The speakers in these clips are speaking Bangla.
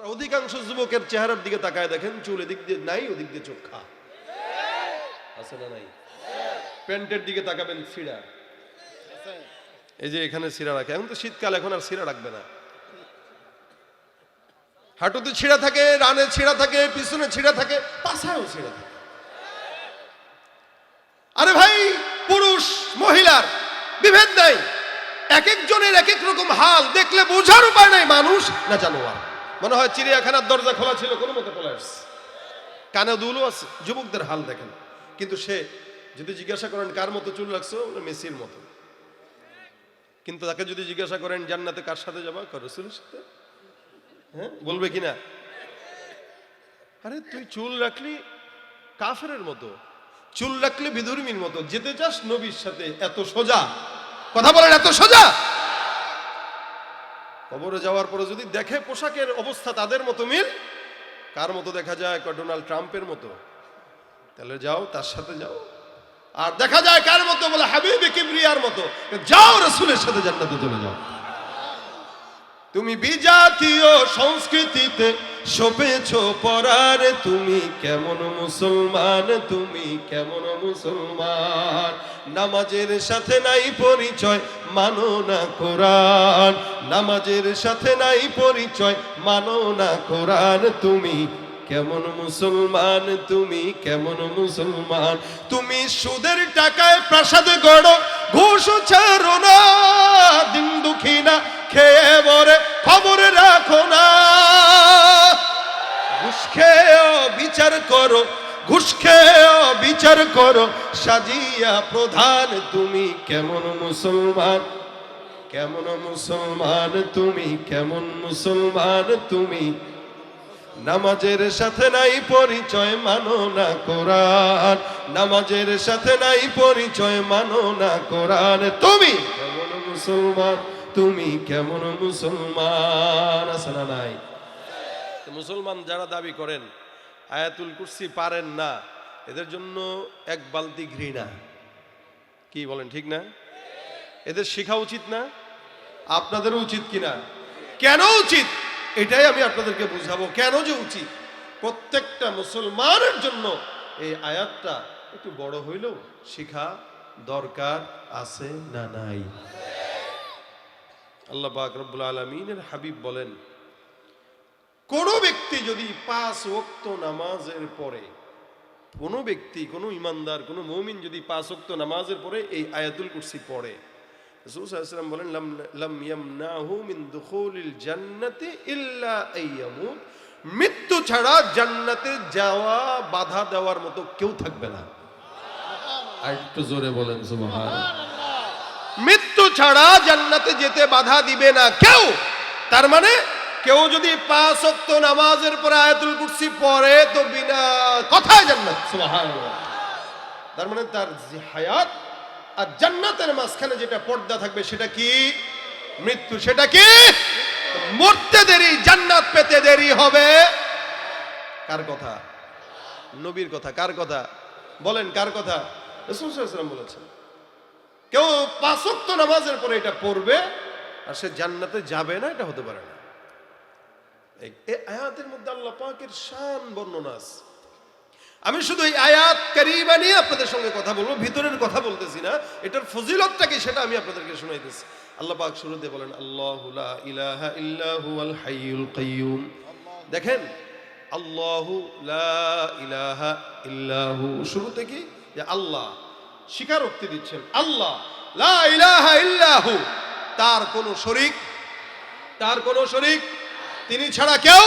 অধিকাংশ যুবকের চেহারার দিকে তাকায় দেখেন, চুল এদিক দিয়ে নাই, ওদিক দিয়ে চোখা আছে না নাই? প্যান্টের দিকে তাকাবেন, ছিঁড়া, এই যে এখানে ছিঁড়া রাখে। এখন তো শীতকাল, এখন আর ছিঁড়া রাখবে না। হাঁটুতে ছিঁড়া থাকে, রানে ছিঁড়া থাকে, পিছনে ছিঁড়া থাকে, পাছায়ও ছিঁড়া থাকে। আরে ভাই, পুরুষ মহিলার বিভেদ নাই, এক একজনের এক এক রকম হাল। দেখলে বোঝার উপায় নাই মানুষ না জানোয়ার। মনে হয় চিড়িয়াখানার দরজা খোলা ছিল, কোনো মতে পড়ে আসছে, কানে দুলও আছে। যুবকদের হাল দেখেন। কিন্তু সে যদি জিজ্ঞাসা করেন কার মতো চুল রাখছো, মেসির মতো। কিন্তু তাকে যদি জিজ্ঞাসা করেন জান্নাতে কার সাথে যাবা, রাসূলের সাথে, হ্যাঁ বলবে কিনা? আরে তুই চুল রাখলি কাফেরের মতো, চুল রাখলে বিধর্মীর মতো, যেতে চাস নবীর সাথে। এত সোজা কথা বলেন, এত সোজা। কবরে যাওয়ার পরে যদি দেখে পোশাকের অবস্থা তাদের মতো মিল, কার মতো দেখা যায়? ডোনাল্ড ট্রাম্পের মতো, তাহলে যাও তার সাথে যাও। আর দেখা যায় কার মতো? বলে হাবিবে কিবরিয়ার মতো, যাও রাসূলের সাথে জান্নাতে চলে যাও। তুমি বিজাতীয় সংস্কৃতিতে শোভেছো পরার, তুমি কেমন মুসলমান, তুমি কেমন মুসলমান। নামাজের সাথে নাই পরিচয়, মানো না কোরআন। নামাজের সাথে নাই পরিচয়, মানো না কোরআন। তুমি কেমন মুসলমান, তুমি কেমন মুসলমান। তুমি সুদের টাকায় প্রাসাদ গড়ো, ঘুষ ছাড়ো না, দিন দুঃখী না খেয়ে বরে খবরে রাখো না। ঘুষ খেয়েও বিচার করো, ঘুষ খেয়েও বিচার করো, সাজিয়া প্রধান। তুমি কেমন মুসলমান, কেমন মুসলমান, তুমি কেমন মুসলমান। তুমি নামাজের সাথে নাই পরিচয়, মানো না কোরআন। নামাজের সাথে নাই পরিচয়, মানো না কোরআন। তুমি কেমন মুসলমান, তুমি কেমন মুসলমান। আছে না নাই? মুসলমান যারা দাবি করেন আয়াতুল কুরসি পারেন না, এদের জন্য এক বালতি ঘৃণা। কি বলেন, ঠিক না? এদের শেখা উচিত না? আপনাদেরও উচিত কিনা? কেন উচিত এটাই আমি আপনাদেরকে বুঝাবো, কেন যে উচিত। প্রত্যেকটা মুসলমানের জন্য এই আয়াতটা একটু বড় হইলেও শেখা দরকার আছে না নাই? আল্লাহ পাক রব্বুল আলামিনের হাবিব বলেন, কোন ব্যক্তি যদি 5 ওয়াক্ত নামাজের পরে, কোন ব্যক্তি, কোন ইমানদার, কোন মুমিন যদি 5 ওয়াক্ত নামাজের পরে এই আয়াতুল কুরসি পড়ে, রাসূল সাল্লাল্লাহু আলাইহি ওয়াসাল্লাম বলেন, লাম ইয়ামনাহু মিন দুখুলিল জান্নাতি ইল্লা আইয়ামুত। মৃত্যু ছাড়া জান্নাতে যাওয়া বাধা দেওয়ার মতো কেউ থাকবে না। আর একটু জোরে বলেন সুবহানাল্লাহ। মৃত্যু ছাড়া জান্নাতে যেতে বাধা দিবে না কেউ। তার মানে কেউ যদি 5 ওয়াক্ত নামাজের পরে আয়াতুল কুরসি পড়ে তো বিনা কথায় জান্নাত। সুবহানাল্লাহ। তার মানে তার হায়াত আর জান্নাতের মাঝখানে যেটা পর্দা থাকবে সেটা কি? মৃত্যু। সেটা কি? মরতে দেরি, জান্নাত পেতে দেরি হবে। কার কথা? নবীর কথা। কার কথা বলেন? কার কথা? রাসূল সাল্লাল্লাহু আলাইহি ওয়াসাল্লাম বলেছেন, কেউ 5 ওয়াক্ত নামাজের পরে এটা পড়বে আর সে জান্নাতে যাবে না, এটা হতে পারে না। এই আয়াতের মধ্যে আল্লাহ পাকের শান বর্ণনা আছে। আমি শুধু এই আয়াত কারিমা নিয়ে আপনাদের সঙ্গে কথা বলবো, ভিতরের কথা বলতেছি না। এটার ফজিলতটা কি সেটা আমি আপনাদেরকে শোনাইতেছি। আল্লাহ পাক শুরুতে বলেন, আল্লাহু লা ইলাহা ইল্লা হুয়াল হাইয়ুল কাইয়ুম। দেখেন, আল্লাহু লা ইলাহা ইল্লা হু, শুরুতে কি? যে আল্লাহ, স্বীকারোক্তি দিচ্ছেন, আল্লাহ লা ইলাহা ইল্লা হু, তার কোনো শরীক, তার কোনো শরীক তিনি ছাড়া কেউ।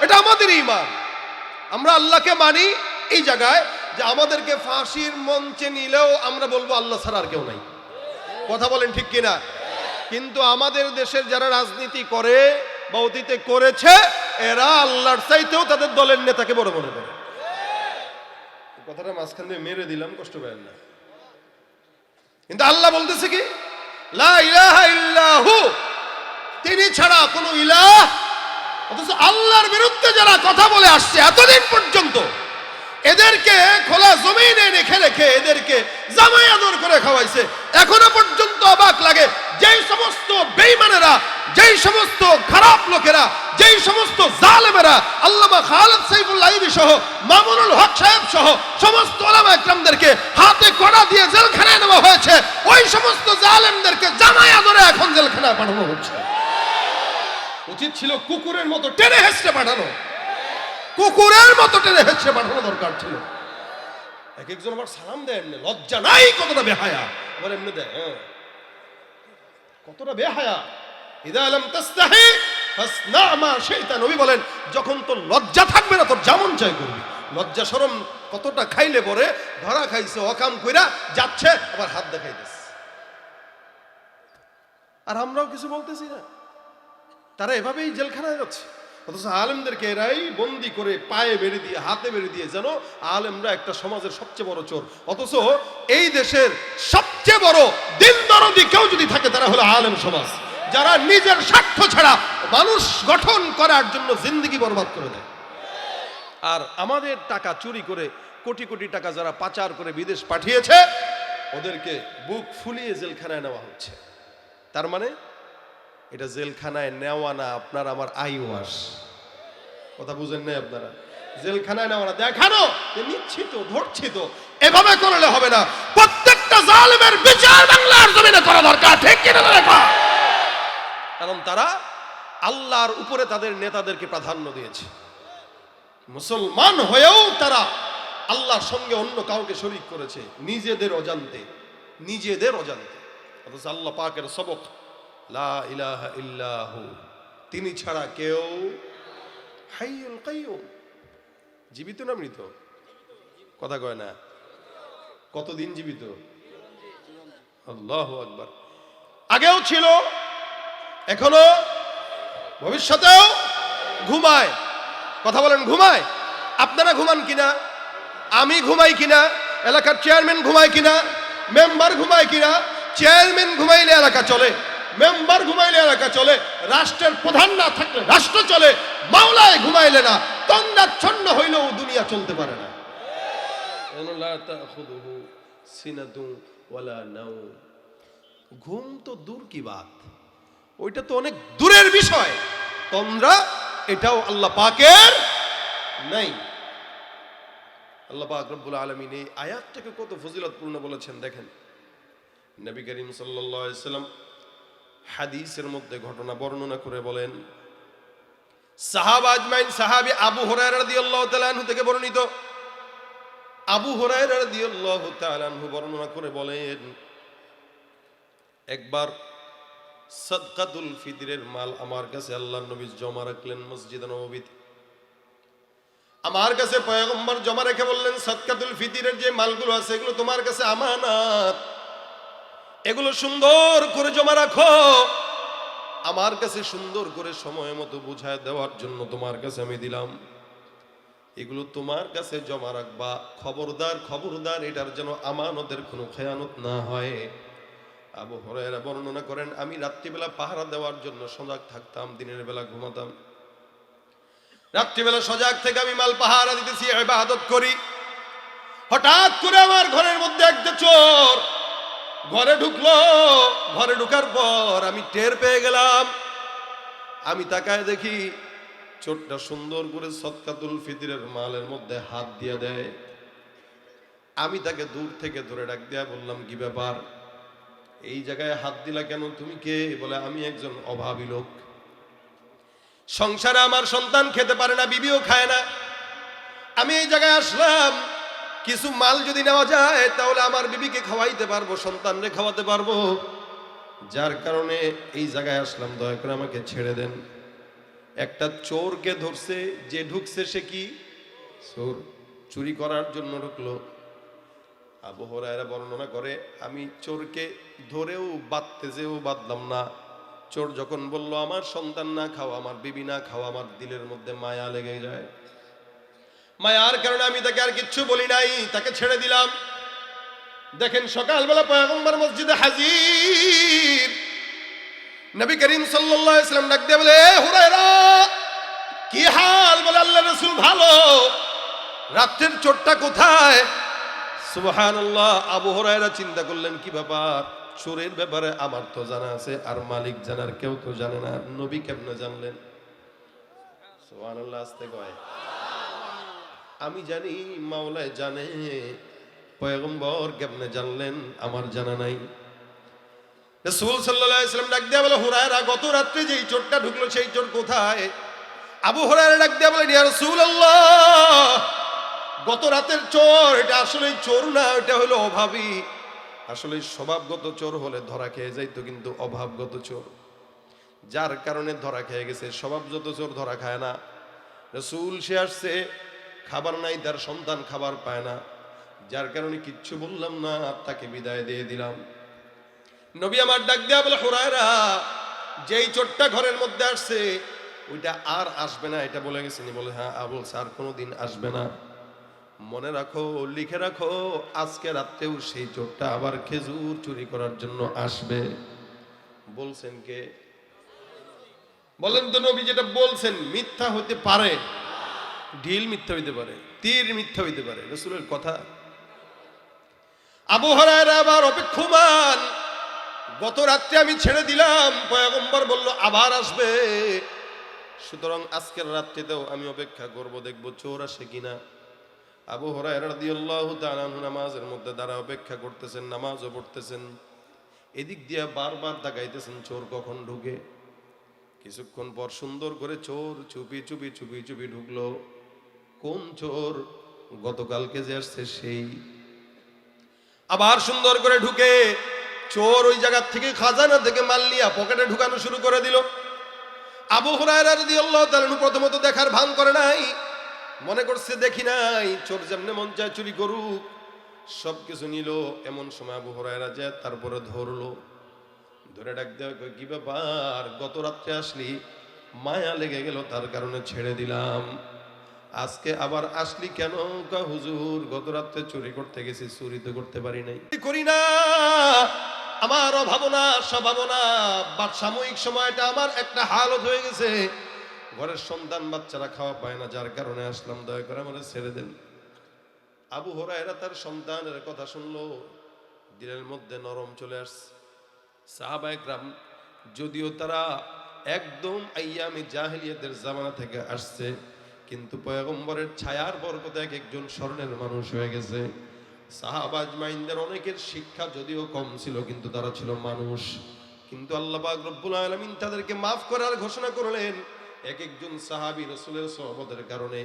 এটা আমাদের ঈমান। আমরা আল্লাহকে মানি এই জায়গায় যে আমাদেরকে ফাঁসির মঞ্চে নিলেও আমরা বলবো আল্লাহ ছাড়া আর কেউ নাই। কথা বলেন ঠিক কিনা? কিন্তু আমাদের দেশের যারা রাজনীতি করে বা অতীতে করেছে, এরা আল্লাহর চাইতেও তাদের দলের নেতাকে বড় মনে করে। কথাটা মাঝখান দিয়ে মেরে দিলাম, কষ্ট পাবেন না। কিন্তু আল্লাহ বলতেছে কি? লা ইলাহা ইল্লাহু, তিনি ছাড়া কোনো ইলাহ। অথচ আল্লাহর বিরুদ্ধে যারা কথা বলে আসছে এতদিন পর্যন্ত, এদেরকে খোলা জমিনে রেখে রেখে এদেরকে জামাই আদর করে খাওয়াইছে। এখনো পর্যন্ত অবাক লাগে, যেই সমস্ত বেঈমানেরা, যেই সমস্ত খারাপ লোকেরা, যেই সমস্ত জালেম আল্লামা খালেদ সাইফুল্লাহ আইভী সহ মামুনুল হক সাহেব সহ সমস্ত উলামা ইকরামদেরকে হাতে কড়া দিয়ে জেলখানায় নেওয়া হয়েছে। ওই সমস্ত জালেমদেরকে জামায়া ধরে এখন জেলখানায় পাঠানো হচ্ছে। উচিত ছিল কুকুরের মতো টেনে হেঁচড়ে পাঠানো, কুকুরের মতো টেনে হেঁচড়ে পাঠানো দরকার ছিল। এক একজন আবার সালাম দেয় এমনি, লজ্জা নাই, কতটা বেহায়া আবার এমনি দেয়। কতটা বেহায়া। ইদা লাম তাস্তাহি ফাসনা মা শি'তা। নবী বলেন, যখন তোর লজ্জা থাকবে না তোর যেমন চাই করবি। লজ্জা শরম কতটা খাইলে পরে ধরা খাইছে, অকাম কইরা যাচ্ছে আবার হাত দেখাইতেছে, আর আমরাও কিছু বলতেছি না। তারা এভাবেই জেলখানায় যাচ্ছে। অথচ আলেমদেরকে এরাই বন্দি করে পায়ে বেড়ে দিয়ে, হাতে বেড়ে দিয়ে, যেন আলেমরা একটা সমাজের সবচেয়ে বড় চোর। অথচ এই দেশের সবচেয়ে বড় দিন দরদি কেউ যদি থাকে তারা হলো আলেম সমাজ, যারা নিজের স্বার্থ ছাড়া মানুষ গঠন করার জন্য জিন্দেগি বরবাদ করে দেয়। আর আমাদের টাকা চুরি করে কোটি কোটি টাকা যারা পাচার করে বিদেশ পাঠিয়েছে, ওদেরকে বুক ফুলিয়ে জেলখানায় নেওয়া হচ্ছে। তার মানে এটা জেলখানায় নেওয়া না, আপনার আমার আইওয়াস। কথা বুঝেন নাই আপনারা? জেলখানায় নেওয়া না, দেখানো নিচ্ছি তো, ধরছি তো। এভাবে করলে হবে না। প্রত্যেকটা জালেমের বিচার বাংলার জমিনে করা দরকার, ঠিক কিনা লেখা? কারণ তারা আল্লাহর উপরে তাদের নেতাদেরকে প্রাধান্য দিয়েছে। মুসলমান হয়েও তারা আল্লাহর সঙ্গে অন্য কাউকে শরীক করেছে নিজেদের অজান্তে, নিজেদের অজান্তে। অথচ আল্লাহ পাকের সবক, লা ইলাহা ইল্লাহু, তিনি ছাড়া কেউ, হাইয়ুল কাইয়ুম, জীবিত না মৃত? কথা কয় না। কতদিন জীবিত? আল্লাহু আকবার। আগেও ছিল, এখনো, ভবিষ্যতেও ঘুমায়। কথা বলেন, ঘুমায়? আপনারা ঘুমান কিনা? আমি ঘুমাই কিনা? এলাকার চেয়ারম্যান ঘুমায় কিনা? মেম্বার ঘুমায় কিনা? চেয়ারম্যান ঘুমাইলে এলাকা চলে, মেম্বার ঘুমাইলে এলাকা চলে, রাষ্ট্রের প্রধান না থাকলে রাষ্ট্র চলে। মাওলায় ঘুমাইলে না, তন্দ্রাচ্ছন্ন হইলেও দুনিয়া চলতে পারে না। ঘুম তো দূর কি বাত, ওইটা তো অনেক দূরের বিষয়। তন্দ্রা এটাও আল্লাহ পাকের নাই। আল্লাহ পাক রব্বুল আলামিন এই আয়াতটাকে কত ফজিলতপূর্ণ বলেছেন দেখেন। নবী করিম সাল্লাল্লাহু আলাইহি ওয়াসাল্লাম হাদিসের মধ্যে ঘটনা বর্ণনা করে বলেন, সাহাবা আজমাইন, সাহাবী আবু হুরায়রা রাদিয়াল্লাহু তাআলা আনহু থেকে বর্ণিত। আবু হুরায়রা রাদিয়াল্লাহু তাআলা আনহু বর্ণনা করে বলেন, একবার সাদকাতুল ফিতরের মাল আমার কাছে আল্লাহর নবী জমা রাখলেন মসজিদে নববীতে। আমার কাছে পয়গম্বর জমা রেখে বললেন, সাদকাতুল ফিতরের যে মালগুলো আছে এগুলো তোমার কাছে আমানত, এগুলো সুন্দর করে জমা রাখো। আমার কাছে সুন্দর করে সময় মতো বুঝায় দেওয়ার জন্য তোমার কাছে আমি দিলাম, এগুলো তোমার কাছে জমা রাখবা। খবরদার, খবরদার, এটার যেন আমানতের কোনো খেয়ানত না হয়। আবু হুরায়রা বর্ণনা করেন, আমি রাত্রিবেলা পাহারা দেওয়ার জন্য সজাগ থাকতাম, দিনের বেলা ঘুমাতাম। রাত্রিবেলা সজাগ থেকে আমি মাল পাহারা দিতেছি, ইবাদত করি। হঠাৎ করে আমার ঘরের মধ্যে একটা চোর ঘরে ঢুকলো। ঘরে ঢুকার পর আমি টের পেয়ে গেলাম। আমি তাকায় দেখি চোরটা সুন্দর করে সাদকাতুল ফিতরের মালের মধ্যে হাত দিয়ে দেয়। আমি তাকে দূর থেকে ধরে ডাক দিয়া বললাম, কি ব্যাপার, এই জায়গায় হাত দিলা কেন? তুমি কে? বলে, আমি একজন অভাবী লোক, সংসারে আমার সন্তান খেতে পারে না, বিবিও খায় না, আমি এই জায়গায় আসলাম, কিছু মাল যদি নেওয়া যায় তাহলে আমার বিবিকে খাওয়াইতে পারবো, সন্তানরে খাওয়াতে পারবো, যার কারণে এই জায়গায় আসলাম, দয়া করে আমাকে ছেড়ে দেন। একটা চোরকে ধরছে, যে ঢুকছে সে কি চোর, চুরি করার জন্য ঢুকলো। আবু হুরায়রা বর্ণনা করে, আমি চোরকে ধরেও বাঁধতে যেও বাঁধলাম না। চোর যখন বলল আমার সন্তান না খাও, আমার বিবি না খাও, আমার দিলের মধ্যে মায়া লেগে যায়। মায়ার কারণে আমি তাকে আর কিচ্ছু বলি নাই, তাকে ছেড়ে দিলাম। দেখেন সকালবেলা পয়গম্বর মসজিদে হাজির। নবী করিম সাল্লাল্লাহু আলাইহি ওয়াসাল্লাম ডাক দিয়ে বলে, এ হুরায়রা কি হাল? বলে, আল্লাহর রাসূল ভালো। রাত্রের চোরটা কোথায়? সুবহানাল্লাহ। আবু হুরায়রা চিন্তা করলেন, কি ব্যাপার, চোরের ব্যাপারে আমার তো জানা আছে, আর মালিক জানার কেউ তো জানে না, নবী কেমনে জানলেন? সুবহানাল্লাহ, আস্তে কয়। আমি জানি, মাওলায় জানে, পয়গম্বর কেমনে জানলেন আমার জানা নাই। রাসূল সাল্লাল্লাহু আলাইহি ওয়াসাল্লাম ডাক দিয়া বলে, হুরায়রা, গত রাত্রে যেই চোরটা ঢুকলো সেই চোর কোথায়? আবু হুরায়রা ডাক দিয়া বলে, ইয়া রাসূলুল্লাহ, গত রাতের চোর এটা আসলে চোর না, এটা হলো অভাবী। আসলে স্বভাবগত চোর হলে ধরা খেয়ে যাইতো, কিন্তু অভাবগত চোর যার কারণে ধরা খেয়ে গেছে। স্বভাবগত চোর ধরা খায় না। রাসূল সে আসছে, খাবার নাই, তার সন্তান খাবার পায় না, যার কারণে কিচ্ছু বললাম না, তাকে বিদায় দিয়ে দিলাম। নবী আমার ডাক দিয়া বলে, হুরায়রা, যেই চোরটা ঘরের মধ্যে আসছে ওইটা আর আসবে না, এটা বলে গেছেনি? বলে, হ্যাঁ। আবুল স্যার কোনোদিন আসবে না। মনে রাখো, লিখে রাখো, আজকে রাত্রেও সেই চোরটা আবার খেজুর চুরি করার জন্য আসবে। বলছেন কে? বলেন তো, নবী যেটা বলছেন মিথ্যা হতে পারে? ঢিল মিথ্যা হইতে পারে, তীর মিথ্যা হইতে পারে, রাসূলের কথা। আবু হুরায়রা আবার অপেক্ষমান। গত রাত্রে আমি ছেড়ে দিলাম, পয়গম্বর বলল আবার আসবে, সুতরাং আজকের রাত্রিতেও আমি অপেক্ষা করব, দেখব চোর আসে কিনা। আবু হুরায়রা রাদিয়াল্লাহু তাআলা আনহু নামাজের মধ্যে দাঁড়া অপেক্ষা করতেছেন, নামাজও পড়তেছেন, এদিক দিয়ে বারবার তাকাইতেছেন চোর কখন ঢুকে। কিছুক্ষণ পর সুন্দর করে চোর চুপি চুপি চুপি চুপি ঢুকলো। কোন চোর? গতকালকে যে আসছে সেই। আবার সুন্দর করে ঢুকে চোর ওই জায়গা থেকে, খাজানা থেকে মাল নিয়ে পকেটে ঢুকানো শুরু করে দিল। আবু হুরায়রা রাদিয়াল্লাহু তাআলা আনহু প্রথমত দেখার ভান করে নাই, মনে করছে দেখি নাই, চোর যেমনে মন চায় চুরি করুক, সবকিছু নিল। এমন সময় আবু হুরায়রা যে তারপরে ধরলো, ধরে ডাক দেওয়া, কি ব্যাপার, গত রাত্রে আসলি, মায়া লেগে গেল তার কারণে ছেড়ে দিলাম, আজকে আবার আসলি কেন? হুজুর, গত রাত্রে চুরি করতে গেছি, চুরি তো করতে পারি নাই, করি না, আমার অভাবনা স্বভাবনা বা সাময়িক সময়টা আমার একটা হালত হয়ে গেছে, ঘরের সন্তান বাচ্চারা খাওয়া পায় না, যার কারণে আসলাম, দয়া করে আমাকে ছেড়ে দেন। আবু হুরায়রা তার সন্তানের কথা শুনলো, দিলের মধ্যে নরম চলে আসছে। সাহাবায়ে কেরাম যদিও তারা একদম আইয়ামে জাহেলিয়াতের জামানা থেকে আসছে, কিন্তু পয়গম্বরের ছায়ার বরকতে এক একজন স্মরণের মানুষ হয়ে গেছে। সাহাবা আজমাইনদের অনেকের শিক্ষা যদিও কম ছিল, কিন্তু তারা ছিল মানুষ। কিন্তু আল্লাহ পাক রব্বুল আলামিন তাদেরকে মাফ করার ঘোষণা করলেন। এক একজন সাহাবী রাসূলের সোহবতের কারণে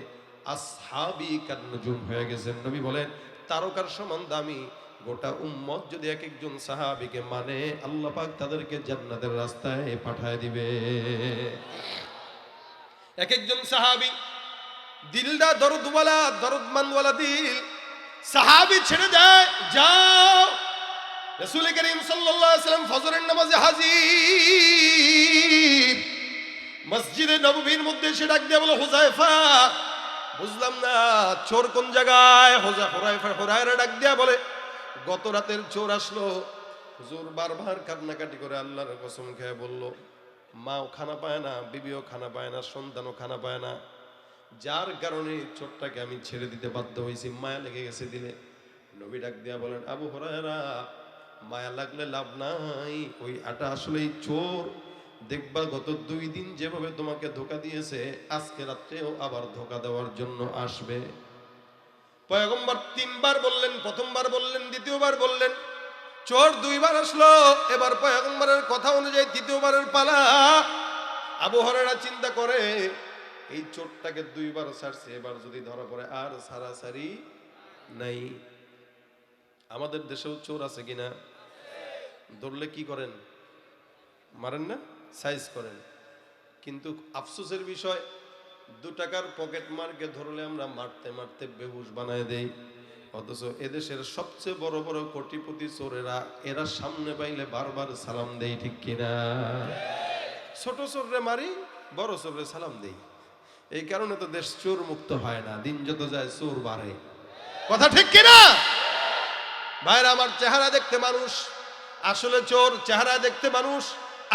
আসহাবী কান্নুজুম হয়ে গেছেন। নবী বলেন, তারকার সমান দামি গোটা উম্মত যদি এক একজন সাহাবীকে মানে, আল্লাহ পাক তাদেরকে জান্নাতের রাস্তায় পাঠায় দিবে। এক একজন সাহাবী দিলদা দরদওয়ালা, দরদমন্দওয়ালা দিল, সাহাবী ছেড়ে দেয়, যাও। রাসূল করিম সাল্লাল্লাহু আলাইহি ওয়াসাল্লাম ফজরের নামাজে হাজির। মসজিদে নববীর মধ্যে এসে ডাক দিয়ে বলে, হুযায়ফা, বুঝলাম না চোর কোন জায়গায়? হুরায়রা ডাক দিয়া বলে, গত রাতের চোর আসলো। হুজুর বারবার কান্নাকাটি করে আল্লাহর কসম খেয়ে বলল, মাও খানা পায় না, বিবিও খানা পায় না, সন্তানও খানা পায় না, যার কারণে চোরটাকে আমি ছেড়ে দিতে বাধ্য হয়েছি, মায়া লেগে গেছে দিলে। নবী ডাক দিয়া বলেন, আবু হুরায়রা, মায়া লাগলে লাভ নাই, ওই আটা আসলেই চোর। দেখবা গত 2 দিন যেভাবে তোমাকে ধোকা দিয়েছে, আজকে রাত্রেও আবার ধোকা দেওয়ার জন্য আসবে। পয়গম্বর 3 বার বললেন, প্রথমবার বললেন, দ্বিতীয়বার বললেন, চোর 2 বার আসলো। এবার পয়গম্বরের কথা অনুযায়ী 3য়বারের পালা। আবু হুরায়রা চিন্তা করে, এই চোরটাকে 2 বার ছাড়ছে, এবার যদি ধরা পড়ে আর সারাসারি নাই। আমাদের দেশেও চোর আছে কিনা? ধরলে কি করেন? মারেন না, সাইজ করেন। কিন্তু আফসোসের বিষয়, 2 টাকার পকেট মারকে ধরলে আমরা মারতে মারতে বেহুশ বানায় দেই। অথচ এদেশের সবচেয়ে বড় বড় কোটিপতি চোরেরা, এরা সামনে পাইলে বারবার সালাম দেই, ঠিক কিনা? ছোট চোররে মারি, বড় চোররে সালাম দেই। এই কারণে তো দেশ চোর মুক্ত হয় না, দিন যত যায় চোর বাড়ে। কথা ঠিক কিনা ভাইরা আমার? চেহারা দেখতে মানুষ, আসলে চোর। চেহারা দেখতে মানুষ,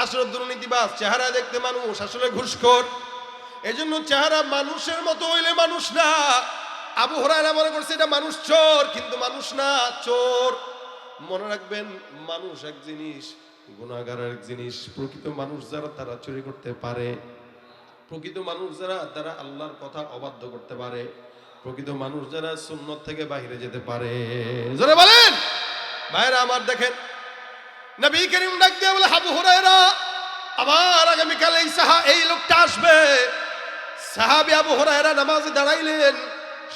আসলে দুর্নীতিবাজ। চেহারা দেখতে মানুষ, আসলে ঘুষখোর। এজন্য চেহারা মানুষের মতো হইলে মানুষ না। আবু হুরায়রা মনে করছে এটা মানুষ চোর, কিন্তু মানুষ না, চোর। মনে রাখবেন, মানুষ এক জিনিস, গুনাহগার এক জিনিস। প্রকৃত মানুষ যারা, তারা চুরি করতে পারে। প্রকৃত মানুষ যারা, তারা আল্লাহর কথা অবাধ্য করতে পারে। প্রকৃত মানুষ যারা সুন্নত থেকে বাইরে যেতে পারে। জোরে বলেন ভাইরা আমার। দেখেন নবী করিম ডাক দিয়ে বলে, আবু হুরায়রা, আবার আগামীকাল এই লোকটা আসবে। সাহাবী আবু হুরায়রা নামাজে দাঁড়াইলেন,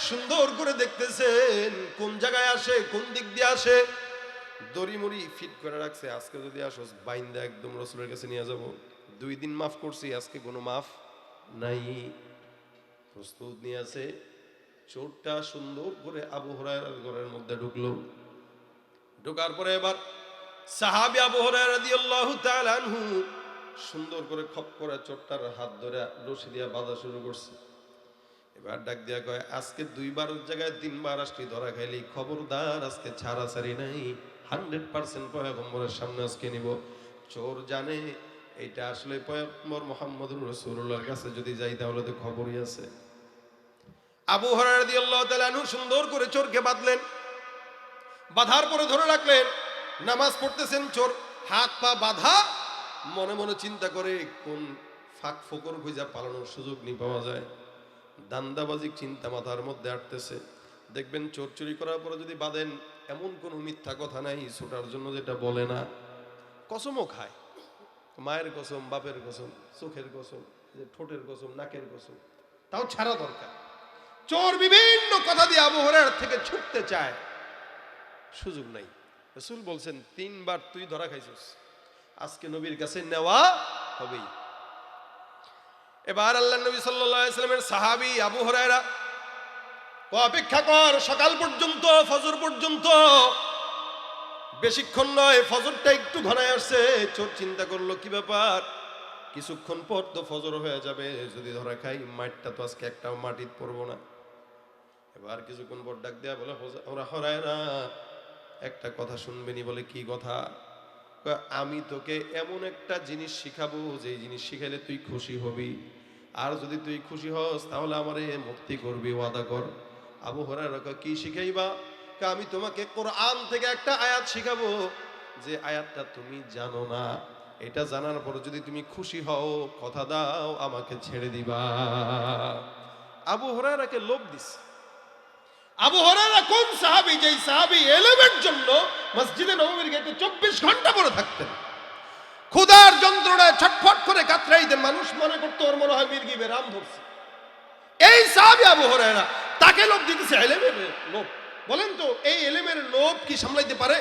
সুন্দর করে দেখতেছেন কোন জায়গায় আসে, কোন দিক দিয়ে আসে। দড়ি মুড়ি ফিট করে রাখছে, আজকে যদি আসোস বাইন্দা একদম রাসূলের কাছে নিয়ে যাব। 2 দিন মাফ করছি, আজকে কোনো মাফ নাই। প্রস্তুত নিয়ে আছে। চোরটা সুন্দর করে আবু হুরায়রার ঘরের মধ্যে ঢুকলো। ঢোকার পরে এবার সাহাবী আবু হুরায়রা রাদিয়াল্লাহু তাআলা আনহু সুন্দর করে খপ করে চোরটার হাত ধরে রশি দিয়া বাঁধা শুরু করছে। এবার ডাক দিয়া কয়, আজকে 2 বারের জায়গায় 3 বার আসলি ধরা খাইলি, খবরদার আজকে ছাড়াছাড়ি নাই। 100% পয়গম্বরের সামনে আজকে নিব। চোর জানে এটা আসলে পয়গম্বর মুহাম্মদুর রাসূলুল্লাহর কাছে যদি যাই তাহলে তো খবরই আছে। আবু হুরায়রা রাদিয়াল্লাহু তাআলা আনহু সুন্দর করে চোরকে বাঁধলেন। বাঁধার পরে ধরে রাখলেন। নামাজ পড়তেছেন, চোর হাত পা বাঁধা, মনে মনে চিন্তা করে কোন ফাঁক ফোকর খুঁজা পালানোর সুযোগ নি পাওয়া যায়। দান্দাবাজিক চিন্তা মাথার মধ্যে আটতেছে। দেখবেন চোর চুরি করার পরে যদি বাঁধেন, এমন কোনো মিথ্যা কথা নাই ছোটার জন্য যেটা বলে না। কসমও খায়, মায়ের কসম, বাপের কসম, চোখের কসম, ঠোঁটের কসম, নাকের কসম, তাও ছাড়া দরকার। চোর বিভিন্ন কথা দিয়ে আবু হুরায়রা থেকে ছুটতে চায়, সুযোগ নাই। রাসূল বলছেন 3 বার তুই ধরা খাইছিস, আজকে নবীর কাছে নেওয়া হবেই। এবার আল্লাহর নবী সাল্লাল্লাহু আলাইহি ওয়াসাল্লামের সাহাবী আবু হুরায়রা অপেক্ষা কর সকাল পর্যন্ত, ফজর পর্যন্ত, বেশিক্ষণ নয়, ফজরটা একটু ঘনায় আসছে। চোর চিন্তা করলো কি ব্যাপার, কিছুক্ষণ পর তো ফজর হয়ে যাবে, যদি ধরা খাই মাঠটা তো আজকে একটা মাটিতে পড়বো না। এবার কিছুক্ষণ পর ডাক দেয়া বলে, ওরা হুরায়রা একটা কথা শুনবেনি। বলে কি কথা? আমি তোকে এমন একটা জিনিস শিখাবো যে জিনিস শিখাইলে তুই খুশি হবি, আর যদি তুই খুশি হস তাহলে আমারে মুক্তি করবি, ওয়াদা কর। আবু হুরায়রা কি শিখাইবা? আমি তোমাকে কোরআন থেকে একটা আয়াত শিখাবো, যে আয়াতটা তুমি জানো না। এটা জানার পর যদি তুমি খুশি হও, কথা দাও আমাকে ছেড়ে দিবা। আবু হুরায়রাকে লোভ দিছে। আবু হুরায়রা কোন সাহাবী, যেই সাহাবী ইলমের জন্য মসজিদে নববীর গেটে 24 ঘন্টা পড়ে থাকতেন, ক্ষুধার যন্ত্রণায় ছটফট করে কাতরাইতেন, মানুষ মনে করতো ওর মনে হয় মির্গি বেরাম ধরছে। এই সাহাবী আবু হুরায়রা, তাকে লোভ দিতেছে ইলমের লোভ। বলেন তো এই ইলমের লোভ কি সামলাইতে পারে?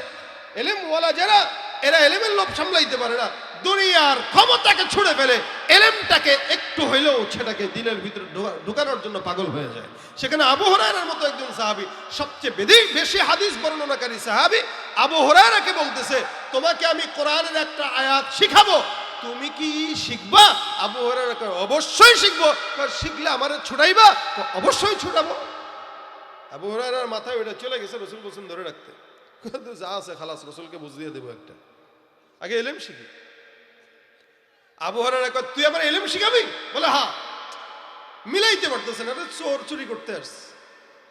ইলমওয়ালা যারা, এরা ইলমের লোভ সামলাইতে পারে না। দুনিয়ার ক্ষমতাকে ছুড়ে ফেলে ইলমটাকে একটু হইলেও সেটাকে দিলের ভিতরে ঢুকানোর জন্য পাগল হয়ে যায়। সেখানে আবু হুরায়রার মতো একজন সাহাবী, সবচেয়ে বেশি হাদিস বর্ণনাকারী সাহাবী, আবু হুরায়রাকে বলতেছে, তোমাকে আমি কোরআনের একটা আয়াত শিখাবো, তুমি কি শিখবা? আবু হুরায়রা কয়, অবশ্যই শিখবো। শিখলে আমারে ছুটাইবা? অবশ্যই ছুটাবো। আবু হুরায়রার মাথায় ওইটা চলে গেছে, রাসূল বলছেন ধরে রাখতে। যা আছে খালাস, রাসূলকে বুঝিয়ে দেবো একটা, আগে ইলম শিখি। আবু হুরায়রা কয়, তুই আমার ইলম শিখাবি? বলে হ্যাঁ। মিলাইতে পারতেছে না, চোর চুরি করতে আসছে,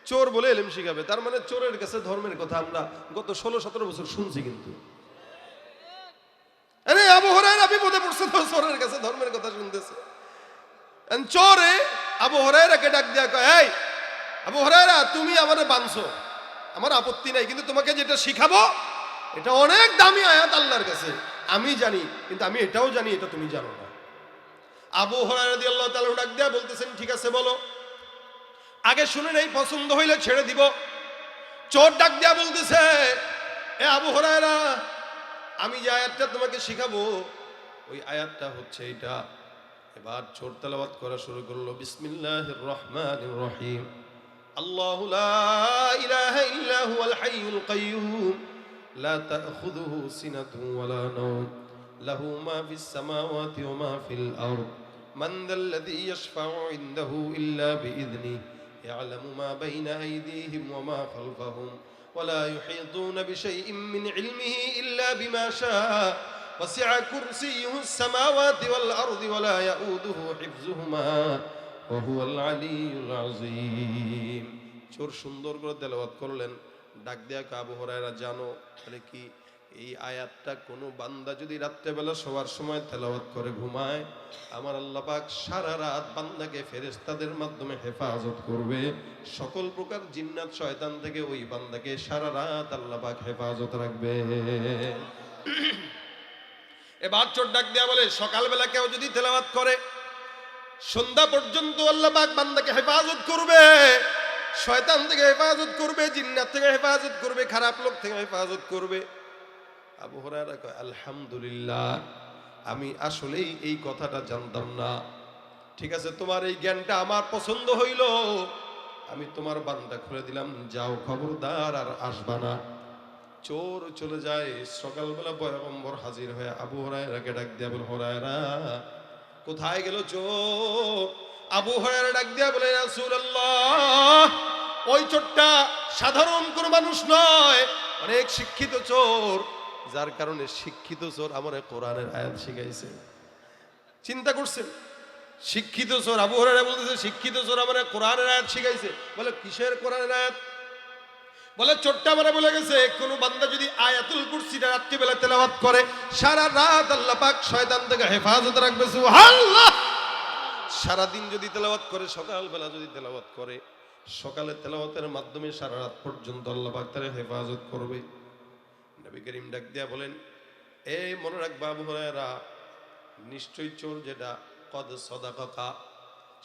চোর বলে ইলম শিখাবে। তার মানে চোরের কাছে ধর্মের কথা আমরা গত 16-17 বছর শুনছি, কিন্তু আরে আবু হুরায়রা বিপদে পড়ছে তো চোরের কাছে ধর্মের কথা শুনতেছে। চোরে আবু হুরায়রাকে ডাক দিয়া কয়, এই আবু হুরায়রা, তুমি আমারে বানছো, আমার আপত্তি নাই, কিন্তু তোমাকে যেটা শিখাবো এটা অনেক দামি আয়াত আল্লাহর কাছে, আমি জানি, কিন্তু আমি এটাও জানি এটা তুমি জানো না। আবু হুরায়রা রাদিয়াল্লাহু তাআলা ডাক দিয়া বলতেছেন, ঠিক আছে বলো, আগে শুনে নেই, পছন্দ হইলে ছেড়ে দিব। চোর ডাক দিয়া বলতেছে, এ আবু হুরায়রা, আমি যে আয়াতটা তোমাকে শিখাবো ওই আয়াতটা হচ্ছে এটা। এবার চোর তেলাওয়াত করা শুরু করলো, বিসমিল্লাহির রহমানির রহিম, আল্লাহু লা ইলাহা ইল্লা হুয়াল হাইয়ুল কাইয়্যুম লা তাখুযুহু সিনাতুন ওয়ালা নাওম লাহু মা ফিস সামাওয়াতি ওয়া মা ফিল আরদ মান যাল্লাযী ইয়াশফাউ ইনদাহু ইল্লা বিইذনিহি ইয়ালামু মা বাইনা আইদিহিম ওয়া মা খালফাহুম ওয়া লা ইউহীতুনা বিশাইইন মিন ইলমিহি ইল্লা বিমা শাআ ওয়াসি'a কুরসিয়্যুহুস সামাওয়াতি ওয়াল আরদি ওয়া লা ইয়াউদুহু হিফযুহুমা ওয়া হুয়াল আলিয়্যুল আযীম। চোর সুন্দর করে তেলাওয়াত করলেন। ডাক দেয়া আবু হুরায়রা, জানো তাহলে কি? এই আয়াতটা কোনো বান্দা যদি রাত্রেবেলা শোয়ার সময় তেলাওয়াত করে ঘুমায়, আমার আল্লাহ পাক সারা রাত বান্দাকে ফেরেশতাদের মাধ্যমে হেফাজত করবে। সকল প্রকার জিন্নাত শয়তান থেকে ওই বান্দাকে সারা রাত আল্লাহ পাক হেফাজত রাখবে। এবার চোর ডাক দেয়া বলে, সকালবেলা কেউ যদি তেলাওয়াত করে সন্ধ্যা পর্যন্ত আল্লাহ পাক বান্দাকে হেফাজত করবে, শয়তান থেকে হেফাজত করবে, জিন্নাত থেকে হেফাজত করবে, খারাপ লোক থেকে হেফাজত করবে। আবু হুরায়রা কয়, আলহামদুলিল্লাহ, আমি আসলেই এই কথাটা জানতাম না। ঠিক আছে, তোমার এই জ্ঞানটা আমার পছন্দ হইল, আমি তোমার বান্দা খুলে দিলাম, যাও খবরদার আর আসবা না। চোর চলে যায়। সকালবেলা পয়গম্বর হাজির হয়ে আবু হুরায়রাকে ডাক দিয়া বলে, হুরায়রা কোথায় গেল চোর? আবু হুরায়রা ডাক দিয়া বলে, রাসূলুল্লাহ, ওই চোরটা সাধারণ কোনো মানুষ নয়, অনেক শিক্ষিত চোর, যার কারণে শিক্ষিত চোর আমার কোরআনের আয়াত শিখাইছে। চিন্তা করছেন, শিক্ষিত চোর, আবু হুরায়রা বলতেছে শিক্ষিত চোর আমার কোরআনের আয়াত শিখাইছে। বলে কিসের কোরআনের আয়াত? বলে চোরটা আমারে বলে গেছে, কোন বান্দা যদি আয়াতুল কুরসিটা রাত্রিবেলা তেলাওয়াত করে সারা রাত আল্লাহ পাক শয়তান থেকে হেফাজত রাখবে। সুবহানাল্লাহ। সারা দিন যদি তেলাওয়াত করে, সকালবেলা যদি তেলাওয়াত করে, সকালে তেলাওয়াতের মাধ্যমে সারা রাত পর্যন্ত আল্লাহ পাক তার হেফাজত করবে। নবী করিম ডাক দিয়া বলেন, এই মনে রাখবা আবু হুরায়রা, নিশ্চয়ই চোর যেটা কদ সাদাকাকা,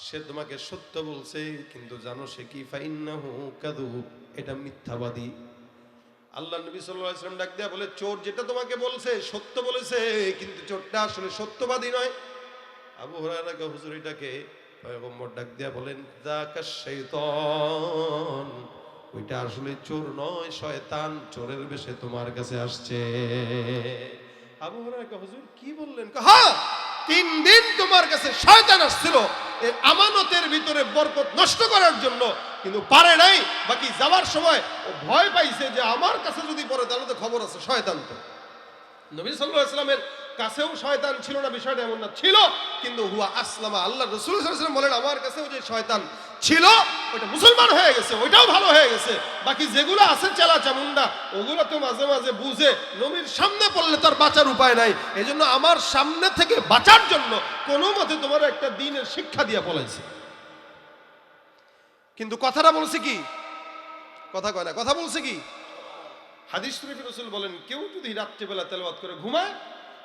সে তোমাকে সত্য বলছে, কিন্তু জানো সে কি? ফাইন্নাহু কাযুব, এটা মিথ্যাবাদী। আল্লাহ নবী সাল্লাল্লাহু আলাইহি ওয়াসাল্লাম ডাক দিয়া বলে, চোর যেটা তোমাকে বলছে সত্য বলেছে, কিন্তু চোরটা আসলে সত্যবাদী নয়। আবু হুরায়রা কে হুজুর এটাকে? পয়গম্বর ডাক দিয়া বলেন, যাকাশ শাইতান, ওইটা আসলে চোর নয়, শয়তান চোরের বেশে তোমার কাছে আসছে। আবু হুরায়রা কে হুজুর কি বললেন? হ্যাঁ, 3 দিন তোমার কাছে শয়তান আসছিল এই আমানতের ভিতরে বরকত নষ্ট করার জন্য, কিন্তু পারে নাই। বাকি যাওয়ার সময় ও ভয় পাইছে যে আমার কাছে যদি পড়ে তাহলে তো খবর আছে, শয়তান তো। নবী সাল্লাল্লাহু আলাইহি ওয়াসাল্লামের কাছেও শয়তান ছিল না, বিষয়টা এমন না, ছিল, কিন্তু হুয়া আসলামা, আল্লাহ রাসূল সাল্লাল্লাহু আলাইহি ওয়াসাল্লাম বলেন আমার কাছেও যে শয়তান ছিল ওটা মুসলমান হয়ে গেছে, ওইটাও ভালো হয়ে গেছে। বাকি যেগুলো আছে চেলা চামুন্ডা, ওগুলো তো মাঝে মাঝে বুঝে নবীর সামনে পড়লে তার বাঁচার উপায় নাই। এজন্য আমার সামনে থেকে বাঁচার জন্য কোনো মতে তোমার একটা দ্বীনের শিক্ষা দিয়া পলাইছে। কিন্তু কথাটা বলছে কি? কথা কয় না, কথা বলছে কি? হাদিস শরীফে রাসূল বলেন, কেউ যদি রাত্রিবেলা তেলাওয়াত করে ঘুমায়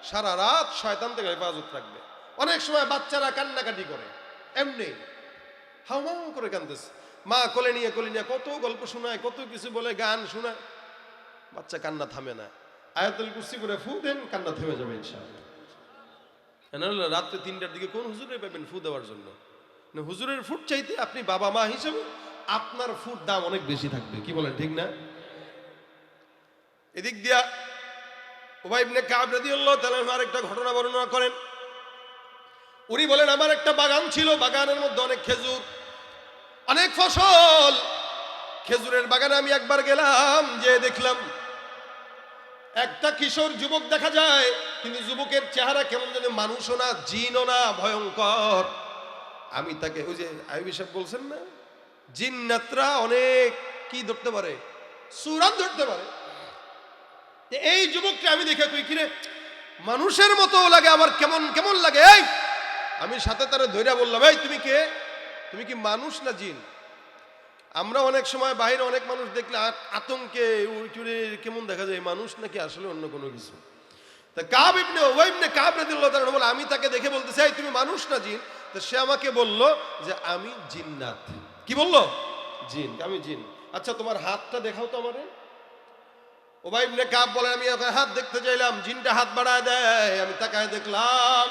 সারা রাত শয়তান থেকে হেফাজত রাখবে। অনেক সময় বাচ্চারা কান্নাকাটি করে, এমনি হাউমাউ করে কাঁদতেছে, মা কোলে নিয়ে কত গল্প শোনায়, কত কিছু বলে, গান শোনায়, বাচ্চা কান্না থামে না। আয়াতুল কুরসি করে ফু দেন, কান্না থেমে যাবে ইনশাআল্লাহ। রাত্রে 3টার দিকে কোন হুজুরে পাবেন ফু দেওয়ার জন্য? হুজুরের ফুট চাইতে আপনি বাবা মা হিসেবে আপনার ফুট দাম অনেক বেশি থাকবে। কি বলেন, ঠিক না? এদিক দিয়া উবাই ইবনে কাব রাদিয়াল্লাহু তাআলা আরেকটা ঘটনা বর্ণনা করেন। উনি বলেন, আমার একটা বাগান ছিল, বাগানের মধ্যে অনেক খেজুর, অনেক ফসল। খেজুরের বাগানে আমি একবার গেলাম, যে দেখলাম একটা কিশোর যুবক দেখা যায়, কিন্তু যুবকের চেহারা কেমন যেন মানুষও না, জিনও না, ভয়ঙ্কর। আমি তাকে, ওই যে আইবি সাহেব বলছেন না, জিন্নাতরা অনেক কি ধরতে পারে, সুরাত ধরতে পারে। এই যুবককে আমি দেখে কই, কিরে মানুষের মতো লাগে, আমার কেমন কেমন লাগে। এই আমি সাথে তারে ধইরা বললাম, এই তুমি কে? তুমি কি মানুষ না জিন? আমরা অনেক সময় বাইরে অনেক মানুষ দেখলে আতঙ্কে উঠে কেমন দেখা যায়, মানুষ নাকি আসলে অন্য কোনো কিছু। তা কাব ইবনে উবাই ইবনে কাব রাদিয়াল্লাহু তাআলা বলে, আমি তাকে দেখে বলতেছি, এই তুমি মানুষ না জিন? তো সে আমাকে বলল যে আমি জিন্নাত। কি বললো? জিন। আমি জিন। আচ্ছা তোমার হাতটা দেখাও তো আমারে। উবাই ইবনে কাব বলেন, আমি ওকে হাত দেখতে চাইলাম, জিনটা হাত বাড়ায় দেয়, আমি তাকায় দেখলাম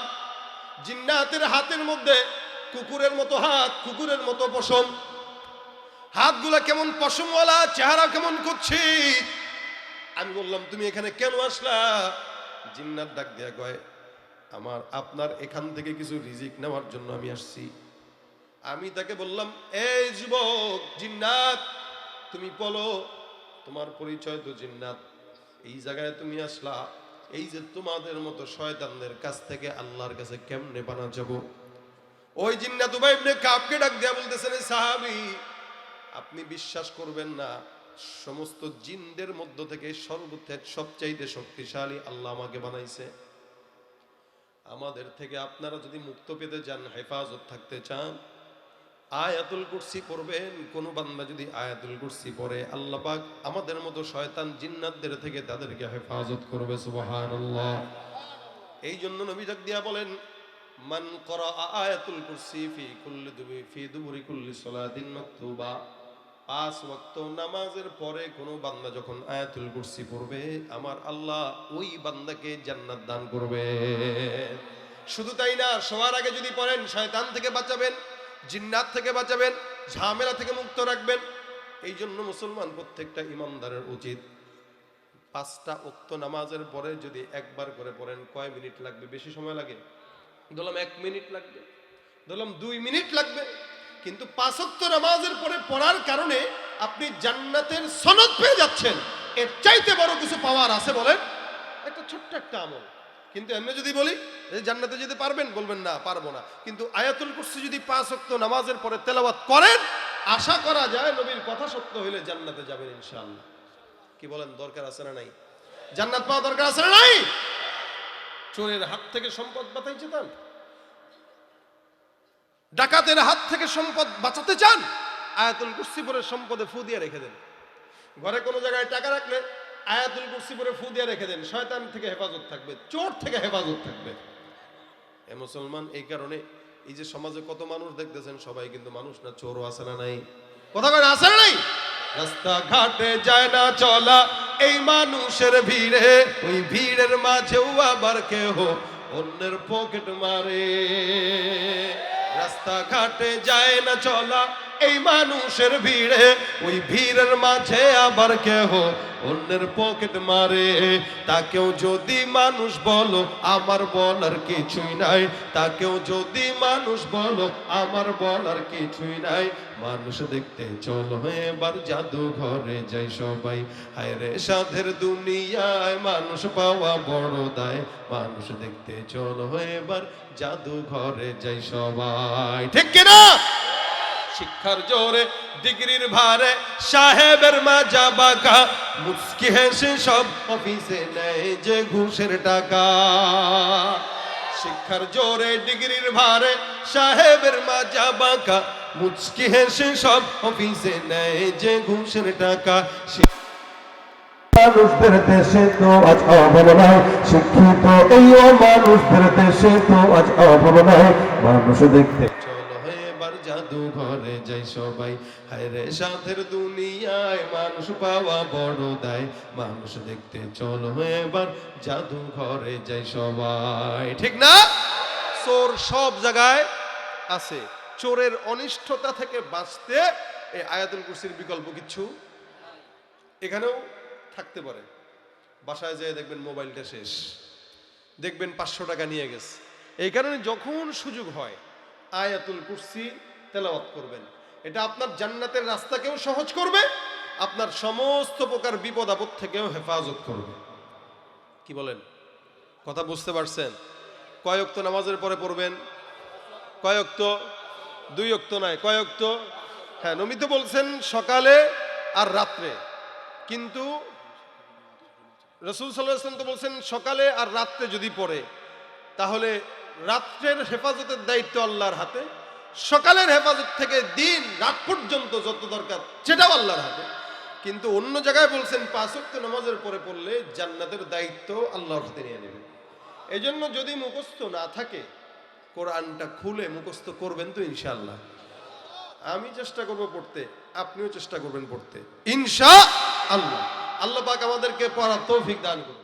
জিন্নাতের হাতের মধ্যে কুকুরের মতো হাত, কুকুরের মতো পশম, হাতগুলা কেমন পশমওয়ালা, চেহারা কেমন কুৎসিত। আমি বললাম, তুমি এখানে কেন আসলা? জিন্নাত ডাক দিয়া কয়, আপনার এখান থেকে কিছু রিজিক নেওয়ার জন্য আমি আসছি। আমি তাকে বললাম, এই যুবক জিন্নাত, তুমি বলো তোমার পরিচয় তো জিন্নাত, এই জায়গায় তুমি আসলা, এই যে তোমাদের মতো শয়তানদের কাছ থেকে আল্লাহর কাছে কেমনে পানা যাব? ওই জিন্নাত উবাই ইবনে কাবকে ডাক দিয়া বলতেছেন, সাহাবী আপনি বিশ্বাস করবেন না, সমস্ত জিনদের মধ্য থেকে সবচাইতে শক্তিশালী আল্লাহ আমাকে বানাইছে। আমাদের থেকে আপনারা যদি মুক্ত পেতে চান, হেফাজত থাকতে চান, আয়াতুল কুরসি পড়বেন। কোন বান্দা যদি আয়াতুল কুরসি পড়ে, আল্লাহ পাক আমাদের মতো শয়তান জিন্নাতদের থেকে তাদেরকে হেফাজত করবে। সুবহানাল্লাহ। এই জন্য নবী ডাক দিয়া বলেন, মান করা আয়াতুল কুরসি ফি দুবুরি কুল্লি সালাতিন মাকতুবা। 5 ওয়াক্ত নামাজের পরে কোন বান্দা যখন আয়াতুল কুরসি পড়বে, আমার আল্লাহ ওই বান্দাকে জান্নাত দান করবে। শুধু তাই না, শোয়ার আগে যদি পড়েন, শয়তান থেকে বাঁচাবেন, জিন্নাত থেকে বাঁচাবেন, ঝামেলা থেকে মুক্ত রাখবেন। এই জন্য মুসলমান প্রত্যেকটা ইমানদারের উচিত 5টা ওয়াক্ত নামাজের পরে যদি একবার করে পড়েন, কয় মিনিট লাগবে? বেশি সময় লাগে? ধরলাম 1 মিনিট লাগবে, ধরলাম 2 মিনিট লাগবে, কিন্তু 5 ওয়াক্ত নামাজের পরে পড়ার কারণে আপনি জান্নাতের সনদ পেয়ে যাচ্ছেন। এর চাইতে বড় কিছু পাওয়ার আছে বলেন? একটা ছোট্ট একটা আমল। কিন্তু এমনি যদি বলি জান্নাতে যেতে পারবেন, বলবেন না পারবো না। কিন্তু আয়াতুল কুরসি যদি 5 ওয়াক্ত নামাজের পরে তেলাওয়াত করেন, আশা করা যায় নবীর কথা সত্য হইলে জান্নাতে যাবেন ইনশাআল্লাহ। কি বলেন? দরকার আছে না নাই? জান্নাত পাওয়া দরকার আছে না নাই? চোরের হাত থেকে সম্পদ বাঁচাইতে চান? ডাকাতের হাত থেকে সম্পদ বাঁচাতে চান? আয়াতুল কুরসি পড়ে সম্পদে ফু দিয়ে রেখে দেন। ঘরে কোনো জায়গায় টাকা রাখলে আয়াতুল কুরসি পড়ে ফু দিয়ে রেখে দেন। শয়তান থেকে হেফাজত থাকবে, চোর থেকে হেফাজত থাকবে। এ মুসলমান, এই কারণে এই যে সমাজে কত মানুষ দেখতেছেন, সবাই কিন্তু মানুষ না, চোরও আছে না নাই? কথা কয় আছে না নাই? রাস্তাঘাটে যায় না চলা এই মানুষের ভিড়ে, ওই ভিড়ের মাঝেও আবার কেহ অন্যের পকেট মারে। রাস্তাঘাটে যায় না চলা এই মানুষের ভিড়ে, ওই ভিড়ের মাঝে আবার কেহ অন্যের পকেট মারে। তাকেও যদি মানুষ বলো, আমার বলার কিছুই নাই। তাকেও যদি মানুষ বলো, আমার বলার কিছুই নাই। মানুষ দেখতে চলো এবার জাদুঘরে যাই সবাই। হায় রে সাধের দুনিয়ায় মানুষ পাওয়া বড় দায়। মানুষ দেখতে চলো এবার জাদুঘরে যাই সবাই। ঠিক কিনা? শিক্ষার জোরে ডিগ্রির ভারে সাহেবের মাজা বাঁকা, মুচকি হেসে সব অফিসে নেয় যে ঘুষের টাকা। শিক্ষার জোরে ডিগ্রির ভারে সাহেবের মাজা বাঁকা, মুচকি হেসে সব অফিসে নেয় যে ঘুষের টাকা। মানুষদের দেশে তো আজ অভাব নাই, শিক্ষিত এই মানুষদের দেশে তো আজ অভাব নাই। মানুষ দেখতে চলো এবার জাদুঘরে যাই সবাই। হায় রে সাধের দুনিয়ায় মানুষ পাওয়া বড় দায়। মানুষ দেখতে চলো এবার জাদুঘরে যাই সবাই। ঠিক না? চোর সব জায়গায় আছে। চোরের অনিষ্টতা থেকে বাঁচতে এই আয়াতুল কুরসির বিকল্প কিছু এখানেও থাকতে পারে। বাসায় যেয়ে দেখবেন মোবাইলটা শেষ, দেখবেন 500 টাকা নিয়ে গেছে। এই কারণে যখন সুযোগ হয় আয়াতুল কুরসি তেলাওয়াত করবেন। এটা আপনার জান্নাতের রাস্তাকেও সহজ করবে, আপনার সমস্ত প্রকার বিপদ আপদ থেকেও হেফাজত করবে। কি বলেন? কথা বুঝতে পারছেন? কয় ওয়াক্ত নামাজের পরে পড়বেন? কয় ওয়াক্ত? 2 ওয়াক্ত নয়, কয় ওয়াক্ত? হ্যাঁ, নবী তো বলছেন সকালে আর রাত্রে, কিন্তু রাসূল সাল্লাল্লাহু আলাইহি ওয়াসাল্লাম তো বলছেন সকালে আর রাত্রে যদি পড়ে, তাহলে রাত্রের হেফাজতের দায়িত্ব আল্লাহর হাতে, সকালের হেফাজত থেকে দিন রাত পর্যন্ত যত দরকার সেটাও আল্লাহর হাতে। কিন্তু অন্য জায়গায় বলছেন 5 ওয়াক্ত নামাজের পরে পড়লে জান্নাতের দায়িত্ব আল্লাহর হাতে নিয়ে নেবেন। এই জন্য যদি মুখস্থ না থাকে, কোরআনটা খুলে মুখস্থ করবেন তো ইনশাআল্লাহ। আমি চেষ্টা করব পড়তে, আপনিও চেষ্টা করবেন পড়তে ইনশাআল্লাহ। আল্লাহ পাক আমাদেরকে পড়ার তৌফিক দান করুন।